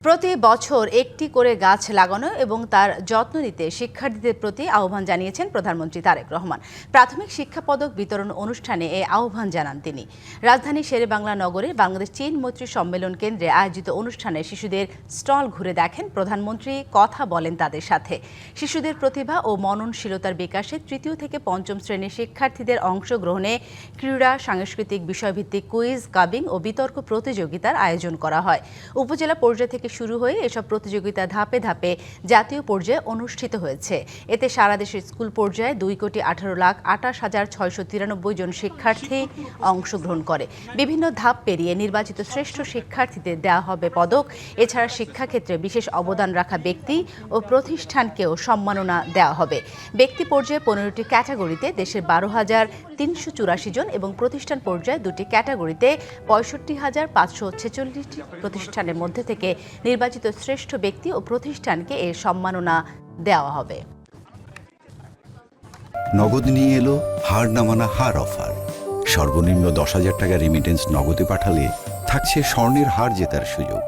প্রতি বছর একটি করে গাছ লাগানো এবং তার যত্ন নিতে শিক্ষার্থীদের প্রতি আহ্বান জানিয়েছেন প্রধানমন্ত্রী তারেক রহমান। প্রাথমিক শিক্ষা পদক বিতরণ অনুষ্ঠানে এই আহ্বান জানান তিনি। রাজধানী শেরেবাংলা নগরে বাংলাদেশ চীন মৈত্রী সম্মেলন কেন্দ্রে আয়োজিত অনুষ্ঠানে শিশুদের স্টল ঘুরে দেখেন প্রধানমন্ত্রী, কথা বলেন তাদের সাথে। শিশুদের প্রতিভা ও মননশীলতার বিকাশে তৃতীয় থেকে পঞ্চম শ্রেণীর শিক্ষার্থীদের অংশগ্রহণে ক্রীড়া, সাংস্কৃতিক বিষয়ভিত্তিক কুইজ, কাবিং ও বিতর্ক প্রতিযোগিতার আয়োজন করা হয়। উপজেলা পর্যায় থেকে শুরু হয়ে এসব প্রতিযোগিতা ধাপে ধাপে জাতীয় পর্যায়ে অনুষ্ঠিত হয়েছে। এতে সারা দেশের স্কুল পর্যায়ে 2,18,28,693 জন শিক্ষার্থী অংশগ্রহণ করে। বিভিন্ন ধাপ পেরিয়ে নির্বাচিত শ্রেষ্ঠ শিক্ষার্থীদের দেওয়া হবে পদক। এছাড়া শিক্ষাক্ষেত্রে বিশেষ অবদান রাখা ব্যক্তি ও প্রতিষ্ঠানকেও সম্মাননা দেওয়া হবে। ব্যক্তি পর্যায়ে 15টি ক্যাটাগরিতে দেশের 12,384 জন এবং প্রতিষ্ঠান পর্যায়ে 2টি ক্যাটাগরিতে 65,546টি প্রতিষ্ঠানের মধ্যে থেকে নির্বাচিত শ্রেষ্ঠ ব্যক্তি ও প্রতিষ্ঠানকে এর সম্মাননা দেওয়া হবে। নগদ নিয়ে এলো হার না মানা হার অফার। সর্বনিম্ন 10,000 টাকা রেমিটেন্স নগদে পাঠালে থাকছে স্বর্ণের হার জেতার সুযোগ।